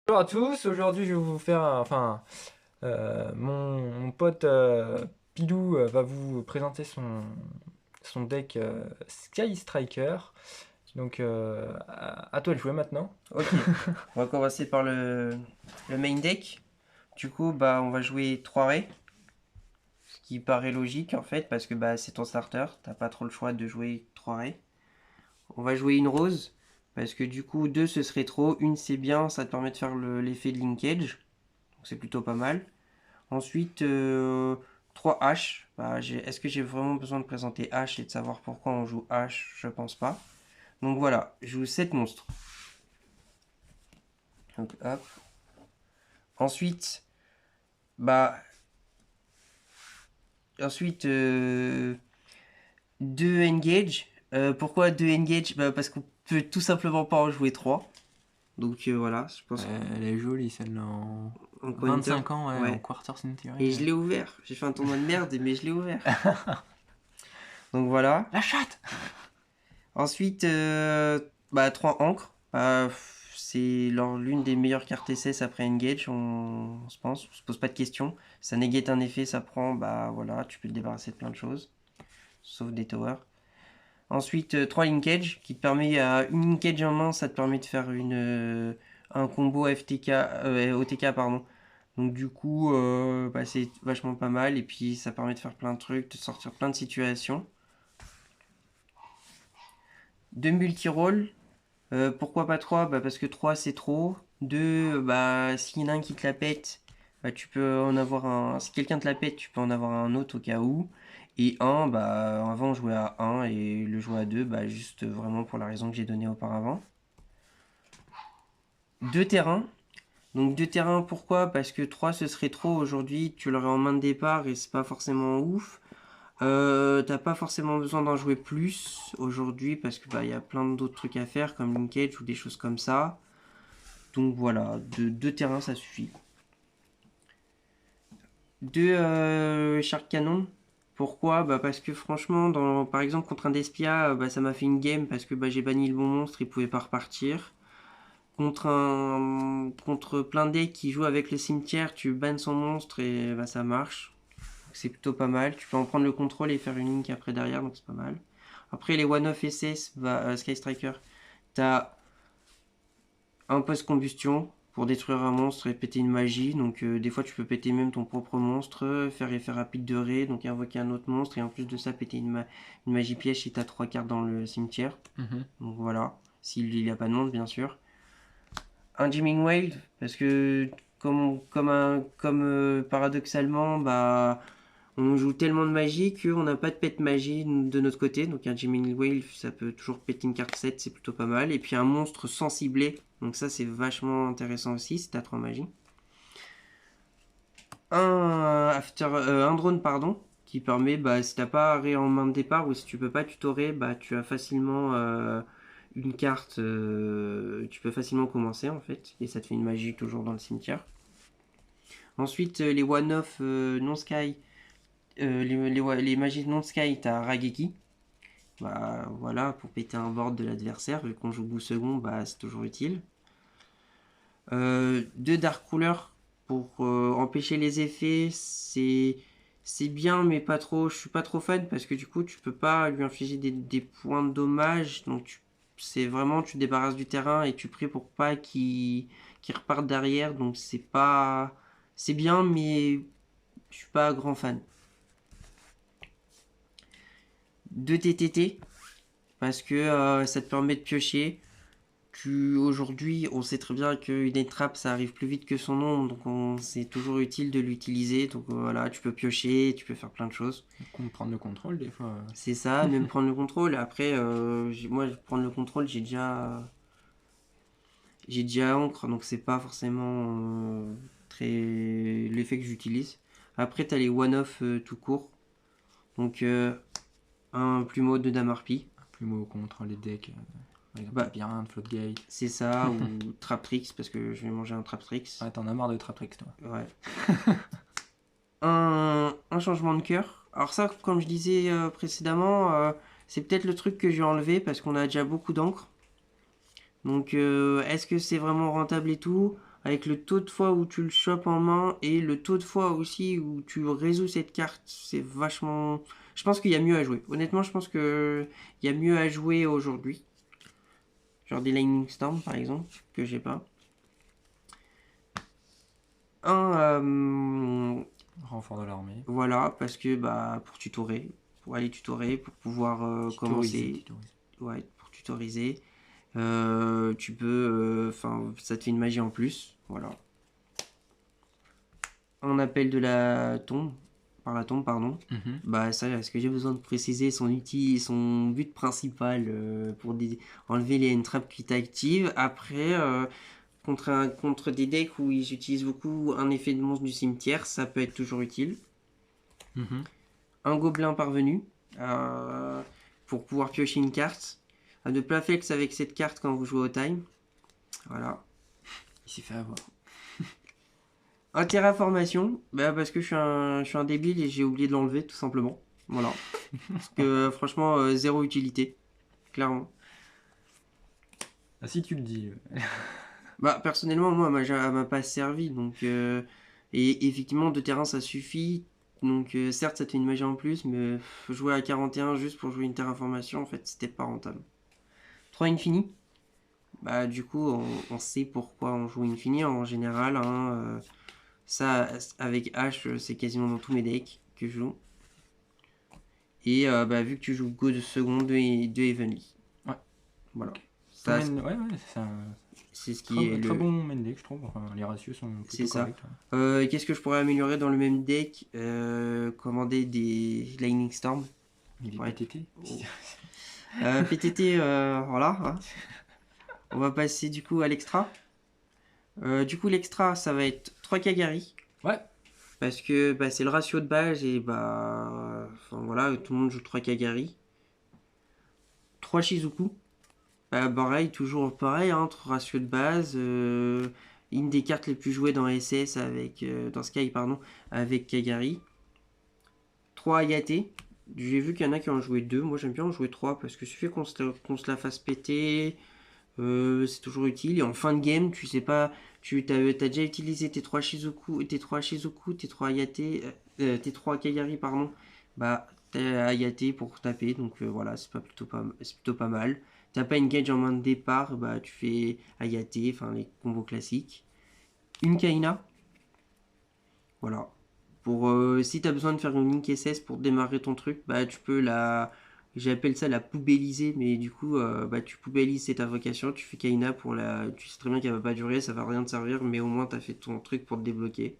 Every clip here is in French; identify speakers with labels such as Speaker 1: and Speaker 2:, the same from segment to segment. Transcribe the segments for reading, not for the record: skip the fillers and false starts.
Speaker 1: Bonjour à tous, aujourd'hui je vais vous faire, mon pote Pilou va vous présenter son deck Sky Striker. Donc à toi de jouer maintenant.
Speaker 2: Ok, on va commencer par le main deck. Du coup, on va jouer 3 raies, ce qui paraît logique en fait, parce que c'est ton starter, t'as pas trop le choix de jouer 3 raies. On va jouer une rose, parce que du coup, 2 ce serait trop, une c'est bien, ça te permet de faire l'effet de linkage, donc c'est plutôt pas mal. Ensuite, 3 H, est-ce que j'ai vraiment besoin de présenter H et de savoir pourquoi on joue H? Je pense pas. Donc voilà, je joue 7 monstres. Donc hop. Ensuite, bah, Ensuite, 2 engage. Pourquoi 2 engage? Parce qu'on peut tout simplement pas en jouer 3. Donc voilà, je pense
Speaker 1: Elle est jolie celle-là en
Speaker 2: en counter.
Speaker 1: 25 ans, ouais, en
Speaker 2: Ouais.
Speaker 1: Quarter
Speaker 2: Et
Speaker 1: Century.
Speaker 2: je l'ai ouvert. J'ai fait un tournoi de merde, mais je l'ai ouvert. Donc voilà.
Speaker 1: La chatte!
Speaker 2: Ensuite, 3 encres. C'est l'une des meilleures cartes SS après engage, on se pense. On se pose pas de questions. Ça négate un effet, ça prend. Bah voilà, tu peux te débarrasser de plein de choses. Sauf des towers. Ensuite, 3 linkage qui te permet à une linkage en main, ça te permet de faire un combo FTK, OTK pardon. Donc du coup, c'est vachement pas mal et puis ça permet de faire plein de trucs, de sortir plein de situations. 2 multi-roll, pourquoi pas 3? Parce que 3 c'est trop. 2, s'il y en a un qui te la pète, tu peux en avoir un. Si quelqu'un te la pète, tu peux en avoir un autre au cas où. Et un, avant on jouait à un et le jouer à 2, juste vraiment pour la raison que j'ai donnée auparavant. 2 terrains. Donc 2 terrains, pourquoi? Parce que 3 ce serait trop aujourd'hui, tu l'aurais en main de départ et c'est pas forcément ouf. T'as pas forcément besoin d'en jouer plus aujourd'hui parce que y a plein d'autres trucs à faire comme linkage ou des choses comme ça. Donc voilà, deux terrains ça suffit. Deux Shark Cannon. Pourquoi? Parce que franchement, par exemple contre un Despia, ça m'a fait une game parce que j'ai banni le bon monstre, il pouvait pas repartir. Contre plein de decks qui jouent avec le cimetière, tu bannes son monstre et ça marche. C'est plutôt pas mal. Tu peux en prendre le contrôle et faire une link après derrière, donc c'est pas mal. Après les one-off SS, Sky Striker, t'as un post-combustion pour détruire un monstre et péter une magie. Donc des fois tu peux péter même ton propre monstre, faire effet rapide de raid, donc invoquer un autre monstre et en plus de ça péter une magie piège si t'as 3 cartes dans le cimetière.
Speaker 1: Mhm.
Speaker 2: Donc voilà, s'il n'y a pas de monstre bien sûr. Un Jamming Whale, parce que paradoxalement, on joue tellement de magie qu'on n'a pas de pet magie de notre côté. Donc un Jamming Whale, ça peut toujours péter une carte 7, c'est plutôt pas mal. Et puis un monstre sans cibler, donc ça c'est vachement intéressant aussi si t'as 3 magies. Un drone, pardon, qui permet, si t'as pas arrêt en main de départ ou si tu peux pas tutorer, tu as facilement une carte, tu peux facilement commencer en fait, et ça te fait une magie toujours dans le cimetière. Ensuite, les one-off non-sky, les magies non-sky, t'as Rageki. Voilà, pour péter un board de l'adversaire, vu qu'on joue bout second, c'est toujours utile. Deux Dark Cooler pour empêcher les effets, c'est bien, mais pas trop. Je suis pas trop fan parce que du coup, tu peux pas lui infliger des points de dommage. Donc, c'est vraiment, tu te débarrasses du terrain et tu pries pour pas qu'il reparte derrière. Donc, c'est pas. C'est bien, mais je suis pas grand fan. Deux TTT parce que ça te permet de piocher. Aujourd'hui, on sait très bien qu'une entrap ça arrive plus vite que son nom, donc c'est toujours utile de l'utiliser. Donc voilà, tu peux piocher, tu peux faire plein de choses.
Speaker 1: Prendre le contrôle des fois.
Speaker 2: C'est ça, même prendre le contrôle. Après, moi, prendre le contrôle, j'ai déjà encre, donc c'est pas forcément très l'effet que j'utilise. Après, t'as les one-off tout court. Donc un plumeau de Damarpi.
Speaker 1: Plumeau contre les decks, par exemple
Speaker 2: Bah,
Speaker 1: Labyrinthe, Floodgate.
Speaker 2: c'est ça, ou Traptrix, parce que je vais manger un Traptrix.
Speaker 1: Ouais, t'en as marre de Traprix toi.
Speaker 2: Ouais. Un changement de cœur. Alors ça, comme je disais précédemment, c'est peut-être le truc que j'ai enlevé parce qu'on a déjà beaucoup d'encre. Donc est-ce que c'est vraiment rentable et tout? avec le taux de fois où tu le chopes en main et le taux de fois aussi où tu résous cette carte, c'est vachement... Je pense qu'il y a mieux à jouer. Honnêtement, je pense qu'il y a mieux à jouer aujourd'hui. Genre des Lightning Storm par exemple, que j'ai pas. Un...
Speaker 1: Renfort de l'armée.
Speaker 2: Voilà, parce que bah pour tutorer, pour aller tutorer, pour pouvoir commencer...
Speaker 1: Tutoriser.
Speaker 2: Ouais, pour tutoriser. Tu peux... Enfin, ça te fait une magie en plus. Voilà. Un appel de la tombe. Par la tombe, pardon. Bah ça, est-ce que j'ai besoin de préciser son outil, son but principal pour enlever les entrappes qui t'activent. Après, contre des decks où ils utilisent beaucoup un effet de monstre du cimetière, ça peut être toujours utile. Un gobelin parvenu pour pouvoir piocher une carte. À ne pas flex avec cette carte quand vous jouez au time. Voilà.
Speaker 1: Il s'est fait avoir.
Speaker 2: Un terraformation, bah parce que je suis un débile et j'ai oublié de l'enlever tout simplement. Voilà. Parce que franchement, zéro utilité. Clairement.
Speaker 1: Ah, si tu le dis.
Speaker 2: Bah personnellement, moi, elle m'a pas servi. Donc, et effectivement, 2 terrains, ça suffit. Donc certes, ça te fait une magie en plus, mais jouer à 41 juste pour jouer une terraformation, en fait, c'était pas rentable. 3 infini. Bah du coup, on sait pourquoi on joue infini en général. Hein, ça, avec H, c'est quasiment dans tous mes decks que je joue. Et bah, vu que tu joues Go de seconde et de Heavenly.
Speaker 1: Ouais.
Speaker 2: Voilà.
Speaker 1: Ça,
Speaker 2: Ça,
Speaker 1: ouais, c'est un
Speaker 2: c'est ce qui est
Speaker 1: très bon main deck, je trouve. Enfin, les ratios sont
Speaker 2: c'est
Speaker 1: plutôt
Speaker 2: ça.
Speaker 1: corrects. Ouais.
Speaker 2: Qu'est-ce que je pourrais améliorer dans le même deck commander des Lightning Storm.
Speaker 1: Il est
Speaker 2: Ouais.
Speaker 1: PTT.
Speaker 2: PTT, voilà. Hein. On va passer du coup à l'extra. Du coup, l'extra, ça va être 3 Kagari.
Speaker 1: Ouais.
Speaker 2: Parce que bah, c'est le ratio de base et bah. Enfin voilà, tout le monde joue 3 Kagari. 3 Shizuku. Bah, pareil, toujours pareil, hein, ratio de base. Une des cartes les plus jouées dans SS avec. Dans Sky, pardon, avec Kagari. 3 Ayate. J'ai vu qu'il y en a qui en joué 2. Moi j'aime bien en jouer 3 parce que suffit qu'on se la fasse péter. C'est toujours utile. Et en fin de game, tu sais pas. T'as déjà utilisé tes 3 Shizuku, tes 3 Ayate, tes 3 Kagari, pardon. Bah, t'as Ayate pour taper. Donc voilà, c'est plutôt pas mal. T'as pas une gauge en main de départ, bah tu fais Ayate, enfin les combos classiques. Une Kaina. Voilà. Pour si t'as besoin de faire une Link SS pour démarrer ton truc, bah tu peux la. J'appelle ça la poubelliser, mais du coup, bah, tu poubellises cette invocation, tu fais Kaina pour la. Tu sais très bien qu'elle va pas durer, ça va rien te servir, mais au moins t'as fait ton truc pour te débloquer.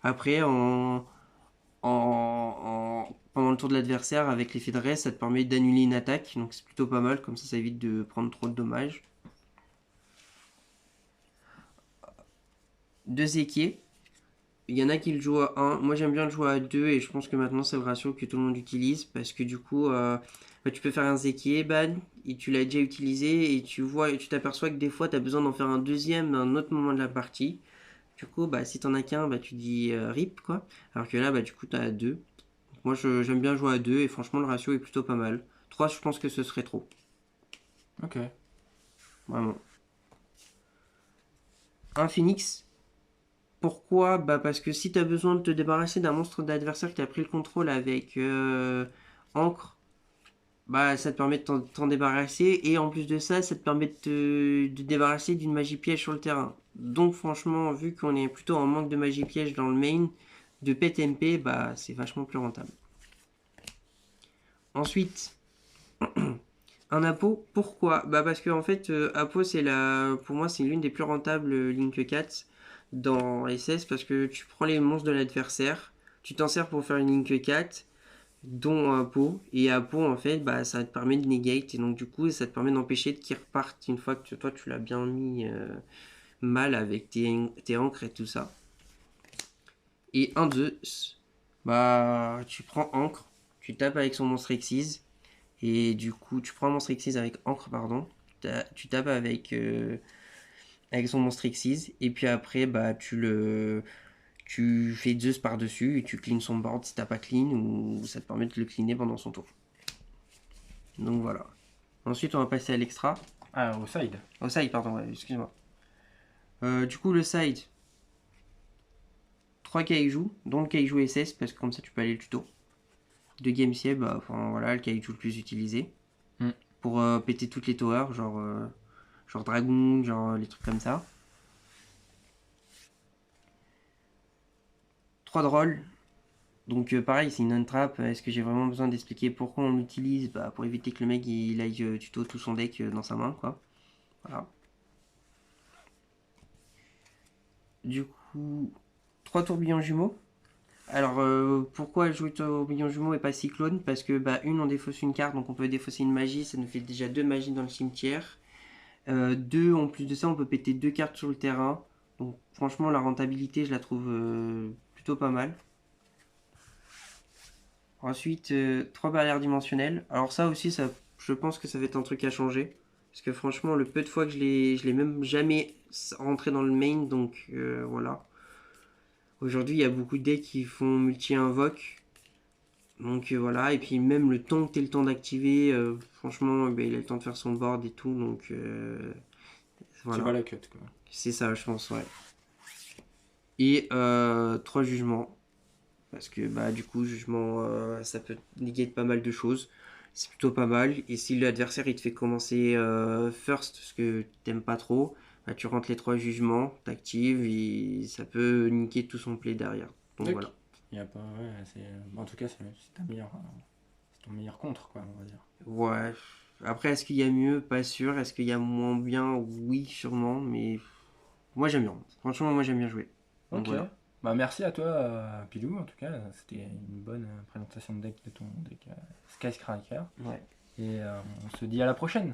Speaker 2: Après, pendant le tour de l'adversaire, avec l'effet de reste, ça te permet d'annuler une attaque, donc c'est plutôt pas mal, comme ça évite de prendre trop de dommages. 2 équiers. Il y en a qui le jouent à 1. Moi j'aime bien le jouer à 2 et je pense que maintenant c'est le ratio que tout le monde utilise parce que du coup bah, tu peux faire un Zeki ban et tu l'as déjà utilisé et tu t'aperçois que des fois tu as besoin d'en faire un deuxième à un autre moment de la partie. Du coup bah si t'en as qu'un bah tu dis rip quoi. Alors que là bah du coup t'as 2. Moi j'aime bien jouer à 2 et franchement le ratio est plutôt pas mal. 3 je pense que ce serait trop.
Speaker 1: Ok.
Speaker 2: Vraiment. Un phoenix. Pourquoi? Bah parce que si tu as besoin de te débarrasser d'un monstre d'adversaire qui a pris le contrôle avec Encre, bah ça te permet de t'en débarrasser et en plus de ça, ça te permet de te débarrasser d'une magie piège sur le terrain. Donc franchement, vu qu'on est plutôt en manque de magie piège dans le main, de pet MP, bah c'est vachement plus rentable. Ensuite, un Apo, pourquoi? Bah parce que en fait, Apo pour moi c'est l'une des plus rentables Link 4 dans SS parce que tu prends les monstres de l'adversaire, tu t'en sers pour faire une Link 4, dont Apo, et Apo en fait bah ça te permet de negate et donc du coup ça te permet d'empêcher qu'ils repartent une fois que toi tu l'as bien mis mal avec tes encres et tout ça. Et un Zeus, bah tu prends encre, tu tapes avec son monstre Xyz. Et du coup, tu prends un monstre Xyz avec encre, pardon. Tu tapes avec son monstre Xyz. Et puis après, bah, tu fais Zeus par-dessus et tu clean son board si t'as pas clean ou ça te permet de le cleaner pendant son tour. Donc voilà. Ensuite, on va passer à l'extra.
Speaker 1: Ah, au side.
Speaker 2: Au side, pardon, ouais, excuse-moi. Du coup, le side, 3 kaiju, dont le kaiju SS, parce que comme ça tu peux aller le tuto. De Gamesieb, bah, enfin, voilà, le kaiju le plus utilisé.
Speaker 1: Mm.
Speaker 2: Pour péter toutes les towers, genre Dragon, genre les trucs comme ça. 3 drôles. Donc pareil, c'est une on-trap. Est-ce que j'ai vraiment besoin d'expliquer pourquoi on l'utilise? Bah, pour éviter que le mec il aille tuto tout son deck dans sa main, quoi. Voilà. Du coup, 3 tourbillons jumeaux. Alors, pourquoi jouer tourbillon jumeau et pas cyclone? Parce que, bah, on défausse une carte, donc on peut défausser une magie, ça nous fait déjà 2 magies dans le cimetière. Deux, en plus de ça, on peut péter 2 cartes sur le terrain. Donc, franchement, la rentabilité, je la trouve plutôt pas mal. Ensuite, 3 barrières dimensionnelles. Alors, ça aussi, je pense que ça va être un truc à changer. Parce que franchement, le peu de fois que je l'ai même jamais rentré dans le main, donc voilà. Aujourd'hui, il y a beaucoup de decks qui font multi-invoque. Donc voilà, et puis même le temps que tu le temps d'activer, franchement, ben, il a le temps de faire son board et tout, donc
Speaker 1: Tu vas
Speaker 2: voilà.
Speaker 1: la cut, quoi.
Speaker 2: C'est ça, je pense, ouais. Et 3 jugements, parce que bah du coup, jugement, ça peut néguer pas mal de choses. C'est plutôt pas mal, et si l'adversaire il te fait commencer first, parce que t'aimes pas trop, bah, tu rentres les 3 jugements, t'actives, et ça peut niquer tout son play derrière. Donc
Speaker 1: Ok.
Speaker 2: voilà.
Speaker 1: Il y a pas, ouais, en tout cas, c'est ton meilleur contre, quoi, on va dire.
Speaker 2: Ouais. Après, est-ce qu'il y a mieux? Pas sûr. Est-ce qu'il y a moins bien? Oui, sûrement. Mais moi, j'aime bien. Franchement, moi, j'aime bien jouer. Donc
Speaker 1: Ok.
Speaker 2: voilà.
Speaker 1: Bah, merci à toi, Pilou, en tout cas. C'était une bonne présentation de deck de ton deck Sky Striker.
Speaker 2: Ouais.
Speaker 1: Et on se dit à la prochaine.